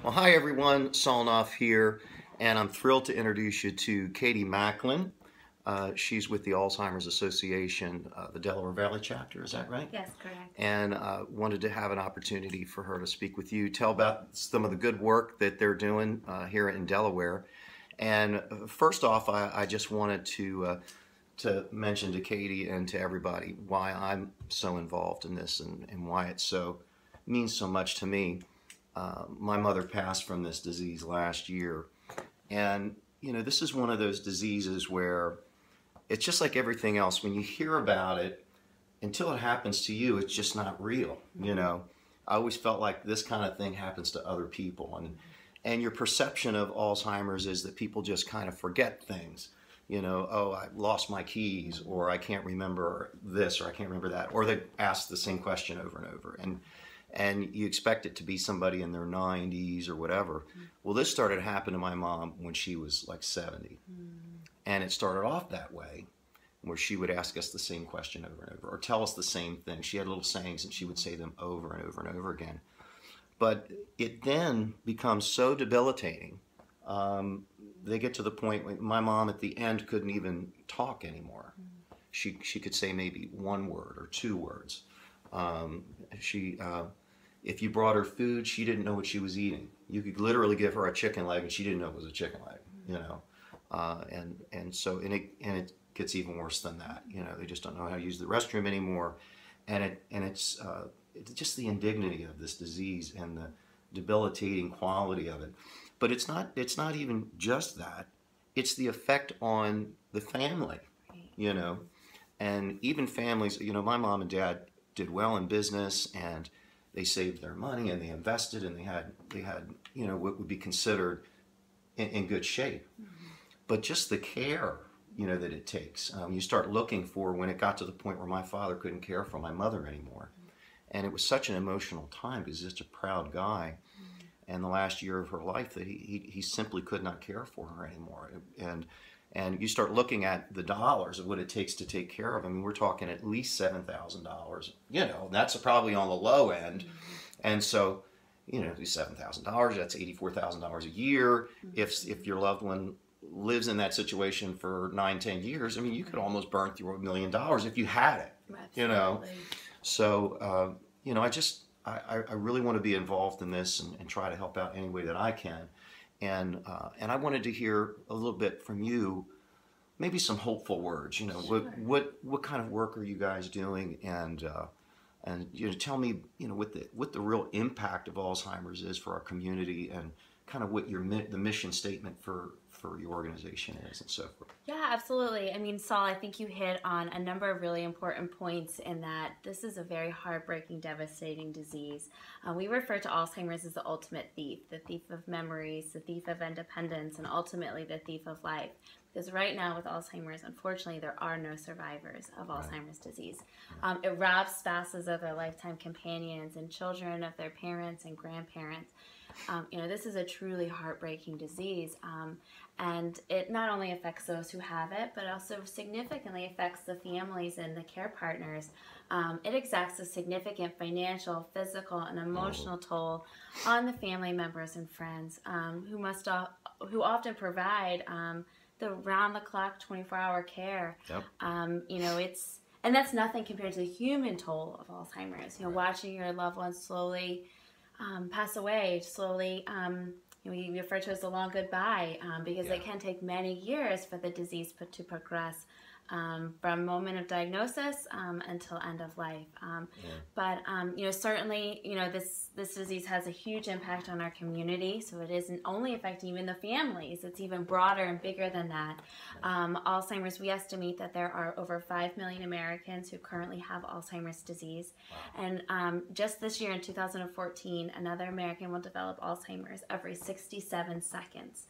Well, hi everyone, Knopf here, and I'm thrilled to introduce you to Katie Macklin. She's with the Alzheimer's Association, the Delaware Valley Chapter, is that right? Yes, correct. And wanted to have an opportunity for her to speak with you, tell about some of the good work that they're doing here in Delaware. And first off, I just wanted to mention to Katie and to everybody why I'm so involved in this and why it means so much to me. My mother passed from this disease last year, and this is one of those diseases where it's just like everything else. When you hear about it, until it happens to you, it's just not real. I always felt like this kind of thing happens to other people, and your perception of Alzheimer's is that people just kind of forget things. Oh, I lost my keys, or I can't remember this, or I can't remember that, or they ask the same question over and over, and you expect it to be somebody in their 90s or whatever. Well, this started happening to my mom when she was like 70. And it started off that way, where she would ask us the same question over and over, or tell us the same thing. She had little sayings, and she would say them over and over and over again. But it then becomes so debilitating. They get to the point where my mom at the end couldn't even talk anymore. She could say maybe one word or two words. If you brought her food, she didn't know what she was eating. You could literally give her a chicken leg, and she didn't know it was a chicken leg. And it gets even worse than that. They just don't know how to use the restroom anymore, and it's just the indignity of this disease and the debilitating quality of it. But it's not even just that. It's the effect on the family. And even families. My mom and dad did well in business, and they saved their money, and they invested, and they had what would be considered in good shape. But just the care that it takes, you start looking for, when it got to the point where my father couldn't care for my mother anymore, and it was such an emotional time because he's such a proud guy, and the last year of her life that he simply could not care for her anymore, and you start looking at the dollars of what it takes to take care of him. I mean, we're talking at least $7,000. That's probably on the low end. And so, $7,000, that's $84,000 a year. If your loved one lives in that situation for 9-10 years, I mean, you could almost burn through $1 million if you had it. Absolutely. So, I really want to be involved in this and try to help out any way that I can. And I wanted to hear a little bit from you, maybe some hopeful words. Sure. What kind of work are you guys doing? And tell me, what the real impact of Alzheimer's is for our community, and kind of what the mission statement for your organization is, and so forth. Yeah, absolutely. I mean, Saul, I think you hit on a number of really important points in that this is a very heartbreaking, devastating disease. We refer to Alzheimer's as the ultimate thief, the thief of memories, the thief of independence, and ultimately the thief of life. Because right now with Alzheimer's, unfortunately, there are no survivors of Alzheimer's disease. It robs spouses of their lifetime companions and children of their parents and grandparents. This is a truly heartbreaking disease, and it not only affects those who have it, but also significantly affects the families and the care partners. It exacts a significant financial, physical, and emotional toll on the family members and friends who often provide the round-the-clock, 24-hour care. Yep. And that's nothing compared to the human toll of Alzheimer's. Watching your loved ones slowly pass away, slowly, we refer to as the long goodbye, because it can take many years for the disease to progress from moment of diagnosis until end of life. But certainly, this disease has a huge impact on our community. So it isn't only affecting even the families; it's even broader and bigger than that. Alzheimer's, we estimate that there are over 5 million Americans who currently have Alzheimer's disease, and just this year in 2014, another American will develop Alzheimer's every 67 seconds.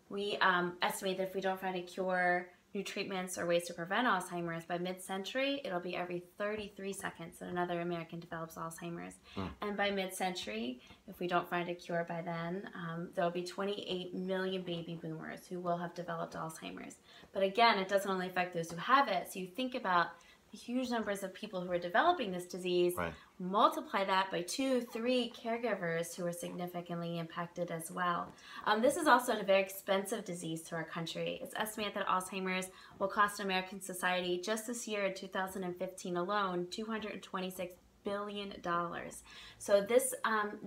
We estimate that if we don't find a cure, new treatments, or ways to prevent Alzheimer's, by mid-century, it'll be every 33 seconds that another American develops Alzheimer's. And by mid-century, if we don't find a cure by then, there'll be 28 million baby boomers who will have developed Alzheimer's. But again, it doesn't only affect those who have it. So you think about huge numbers of people who are developing this disease, Right. multiply that by 2, 3 caregivers who are significantly impacted as well. This is also a very expensive disease to our country. It's estimated that Alzheimer's will cost American society just this year, in 2015 alone, $226 billion. So this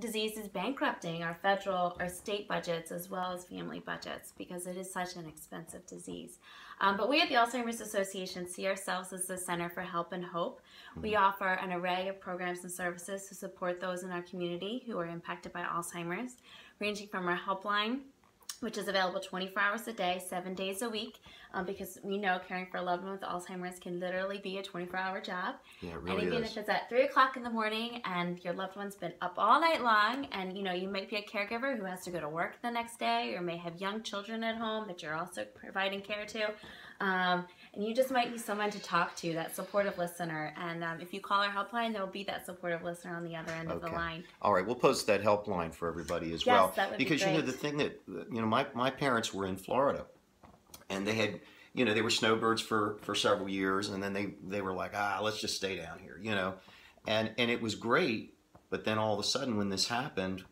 disease is bankrupting our federal or state budgets as well as family budgets because it is such an expensive disease. But we at the Alzheimer's Association see ourselves as the Center for Help and Hope. We offer an array of programs and services to support those in our community who are impacted by Alzheimer's, ranging from our helpline, which is available 24 hours a day, 7 days a week, because we know caring for a loved one with Alzheimer's can literally be a 24-hour job. Yeah, it really and even is. if it's at 3 o'clock in the morning and your loved one's been up all night long, and you might be a caregiver who has to go to work the next day, or may have young children at home that you're also providing care to, and you just might need someone to talk to, that supportive listener. And if you call our helpline, there will be that supportive listener on the other end of the line. All right, we'll post that helpline for everybody as Yes, well. that would be because great. the thing that my parents were in Florida, and they had they were snowbirds for several years, and then they were like, let's just stay down here, and it was great. But then all of a sudden when this happened,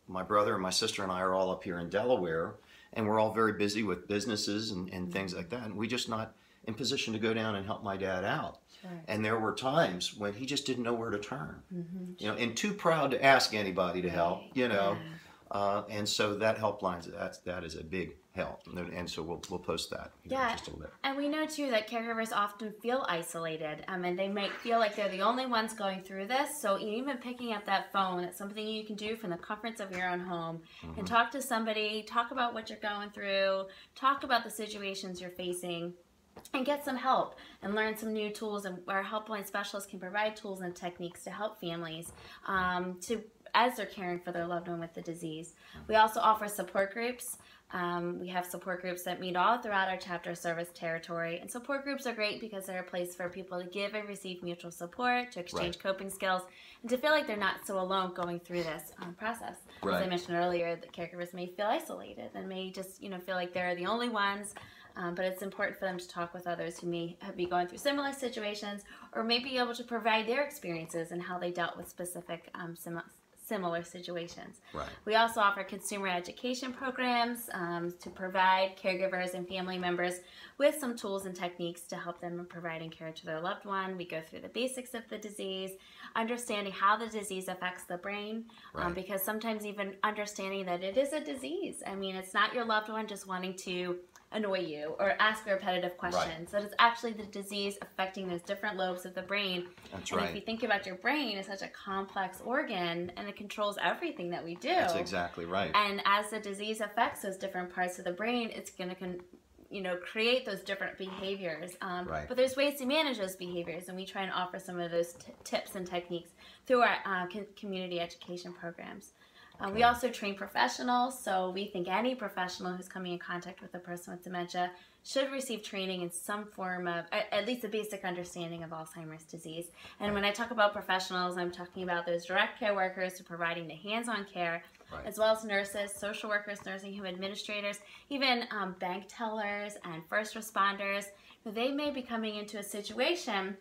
my brother and my sister and I are all up here in Delaware, and we're all very busy with businesses and things like that, and we just not in position to go down and help my dad out. Sure. And there were times when he just didn't know where to turn, and too proud to ask anybody to help, Yeah. And so that helpline, that is a big help, and so we'll post that here in just a little bit. And we know too that caregivers often feel isolated, and they might feel like they're the only ones going through this. So even picking up that phone, it's something you can do from the comforts of your own home, and talk to somebody, talk about what you're going through, talk about the situations you're facing, and get some help and learn some new tools. And our helpline specialists can provide tools and techniques to help families as they're caring for their loved one with the disease. We also offer support groups. We have support groups that meet all throughout our chapter service territory. And support groups are great because they're a place for people to give and receive mutual support, to exchange coping skills, and to feel like they're not so alone going through this process. As I mentioned earlier, the caregivers may feel isolated and may just feel like they're the only ones. But it's important for them to talk with others who may be going through similar situations, or may be able to provide their experiences and how they dealt with specific similar situations. Right. We also offer consumer education programs to provide caregivers and family members with some tools and techniques to help them in providing care to their loved one. We go through the basics of the disease, understanding how the disease affects the brain, because sometimes even understanding that it is a disease. I mean, it's not your loved one just wanting to annoy you or ask repetitive questions. That it's actually the disease affecting those different lobes of the brain. That's and right. if you think about your brain, it's such a complex organ, and it controls everything that we do. That's exactly right. And as the disease affects those different parts of the brain, it's going to create those different behaviors. But there's ways to manage those behaviors, and we try and offer some of those tips and techniques through our community education programs. We also train professionals, so we think any professional who's coming in contact with a person with dementia should receive training in some form of, at least a basic understanding of Alzheimer's disease. And when I talk about professionals, I'm talking about those direct care workers who are providing the hands-on care, as well as nurses, social workers, nursing home administrators, even bank tellers and first responders. They may be coming into a situation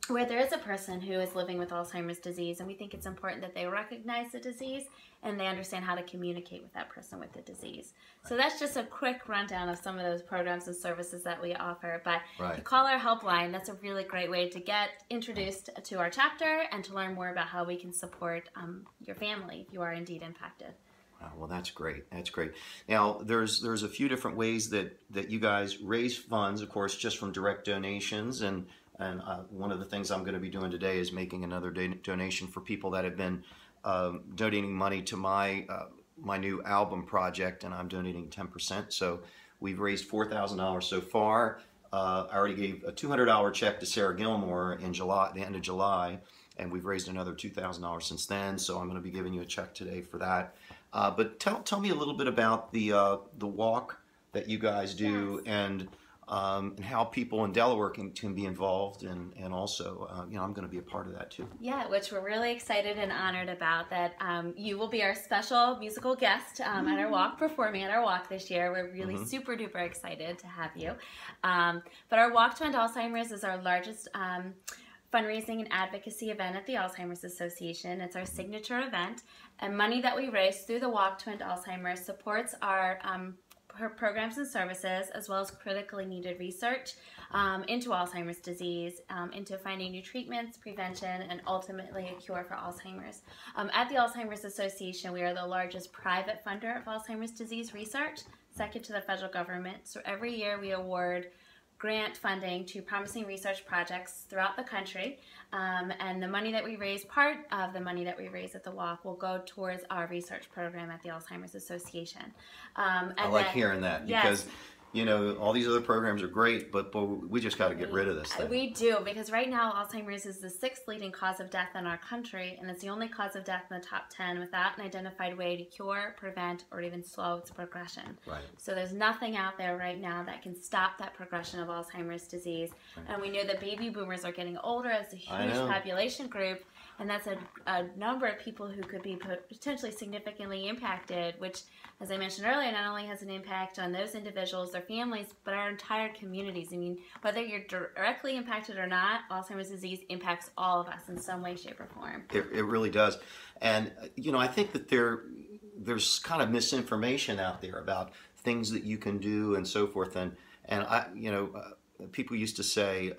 where there is a person who is living with Alzheimer's disease, and we think it's important that they recognize the disease and they understand how to communicate with that person with the disease. So that's just a quick rundown of some of those programs and services that we offer. But you call our helpline. That's a really great way to get introduced to our chapter and to learn more about how we can support your family if you are indeed impacted. Well, that's great. That's great. Now, there's a few different ways that you guys raise funds, of course, just from direct donations. And one of the things I'm going to be doing today is making another donation for people that have been donating money to my new album project, and I'm donating 10%. So we've raised $4,000 so far. I already gave a $200 check to Sarah Gilmore in July, the end of July, and we've raised another $2,000 since then. So I'm going to be giving you a check today for that. But tell me a little bit about the walk that you guys do, and and how people in Delaware can be involved, and also, you know, I'm going to be a part of that too. Yeah, which we're really excited and honored about, that you will be our special musical guest at our walk, performing at our walk this year. We're really super duper excited to have you. But our Walk to End Alzheimer's is our largest fundraising and advocacy event at the Alzheimer's Association. It's our signature event, and money that we raise through the Walk to End Alzheimer's supports our programs and services, as well as critically needed research into Alzheimer's disease, into finding new treatments, prevention, and ultimately a cure for Alzheimer's. At the Alzheimer's Association, we are the largest private funder of Alzheimer's disease research, second to the federal government. So every year we award grant funding to promising research projects throughout the country, and the money that we raise, part of the money that we raise at the walk, will go towards our research program at the Alzheimer's Association. I like hearing that, because you know, all these other programs are great, but we just got to get rid of this thing. We do, because right now Alzheimer's is the 6th leading cause of death in our country, and it's the only cause of death in the top 10 without an identified way to cure, prevent, or even slow its progression. Right. So there's nothing out there right now that can stop that progression of Alzheimer's disease. Right. And we know that baby boomers are getting older as a huge population group, and that's a number of people who could be potentially significantly impacted, which, as I mentioned earlier, not only has an impact on those individuals, their families, but our entire communities. I mean, whether you're directly impacted or not, Alzheimer's disease impacts all of us in some way, shape, or form. It really does. And, you know, I think that there's kind of misinformation out there about things that you can do and so forth. And you know, people used to say,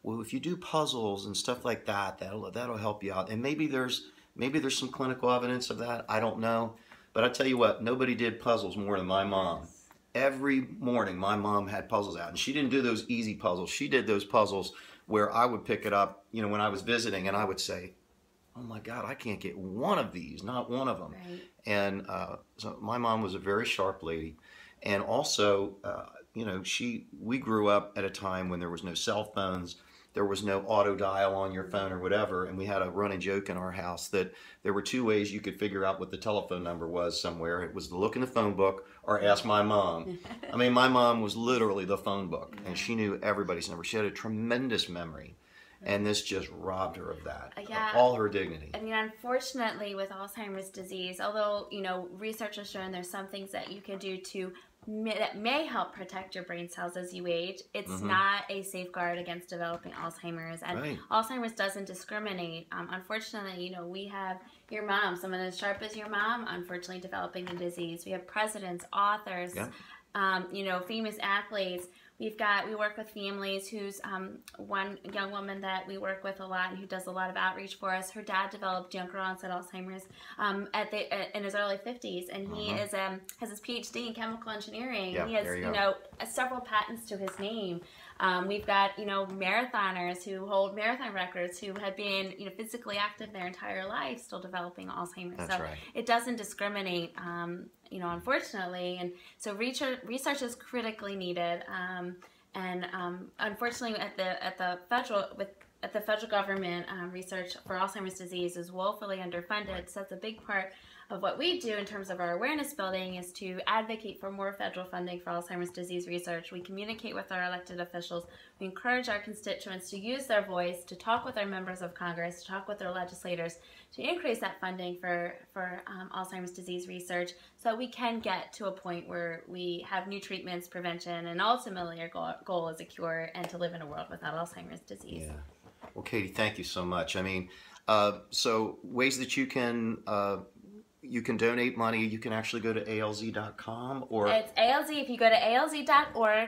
well, if you do puzzles and stuff like that, that'll help you out. And maybe there's some clinical evidence of that. I don't know. But I tell you what, nobody did puzzles more than my mom. Every morning, my mom had puzzles out, and she didn't do those easy puzzles. She did those puzzles where I would pick it up, you know, when I was visiting, and I would say, "Oh my God, I can't get one of these, not one of them." Right. And so my mom was a very sharp lady, and also, you know, we grew up at a time when there was no cell phones. There was no auto dial on your phone or whatever, and we had a running joke in our house that there were 2 ways you could figure out what the telephone number was somewhere. It was to look in the phone book or ask my mom. I mean, my mom was literally the phone book, and she knew everybody's number. She had a tremendous memory, and this just robbed her of that, of all her dignity. I mean, unfortunately, with Alzheimer's disease, although, you know, research has shown there's some things that you can do that may help protect your brain cells as you age, it's not a safeguard against developing Alzheimer's. And Alzheimer's doesn't discriminate. Unfortunately, you know, we have your mom, someone as sharp as your mom, unfortunately developing the disease. We have presidents, authors, you know, famous athletes. We work with families who's one young woman that we work with a lot and who does a lot of outreach for us. Her dad developed younger onset Alzheimer's in his early 50s, and he has his PhD in chemical engineering. He has, you know, several patents to his name. We've got, you know, marathoners who hold marathon records who have been, you know, physically active their entire life, still developing Alzheimer's. That's right. It doesn't discriminate, you know, unfortunately. And so research is critically needed. And unfortunately, at the federal government, research for Alzheimer's disease is woefully underfunded. So that's a big part of what we do in terms of our awareness building, is to advocate for more federal funding for Alzheimer's disease research. We communicate with our elected officials. We encourage our constituents to use their voice, to talk with our members of Congress, to talk with their legislators, to increase that funding for Alzheimer's disease research, so that we can get to a point where we have new treatments, prevention, and ultimately our goal is a cure and to live in a world without Alzheimer's disease. Yeah. Well, Katie, thank you so much. I mean, so ways that you can donate money. You can actually go to alz.com, or it's ALZ. If you go to alz.org/DELVAL,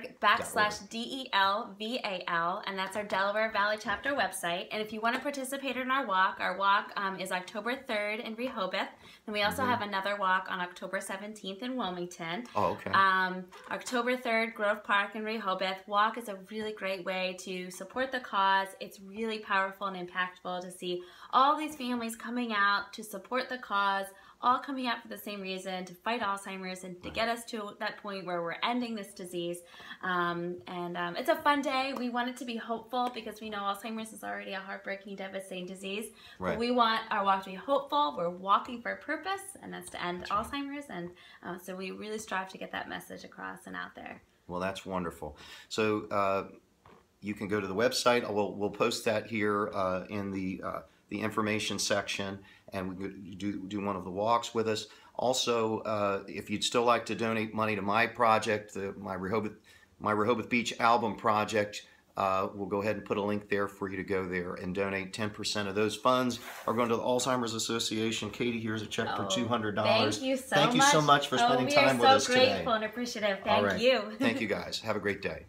and that's our Delaware Valley Chapter website. And if you want to participate in our walk is October 3rd in Rehoboth. And we also have another walk on October 17th in Wilmington. Oh, okay. October 3rd, Grove Park in Rehoboth. Walk is a really great way to support the cause. It's really powerful and impactful to see all these families coming out to support the cause, all coming out for the same reason, to fight Alzheimer's and to get us to that point where we're ending this disease. It's a fun day. We want it to be hopeful, because we know Alzheimer's is already a heartbreaking, devastating disease. Right. But we want our walk to be hopeful. We're walking for a purpose, and that's to end Alzheimer's. And so we really strive to get that message across and out there. Well, that's wonderful. So you can go to the website. We'll post that here in the information section, and we could do one of the walks with us. Also, if you'd still like to donate money to my project, my Rehoboth Beach album project, we'll go ahead and put a link there for you to go there and donate. 10% of those funds are going to the Alzheimer's Association. Katie, here's a check for $200. Thank you so much. Thank you so much for spending time with us today. We are so grateful and appreciative. Thank you. Thank you, guys. Have a great day.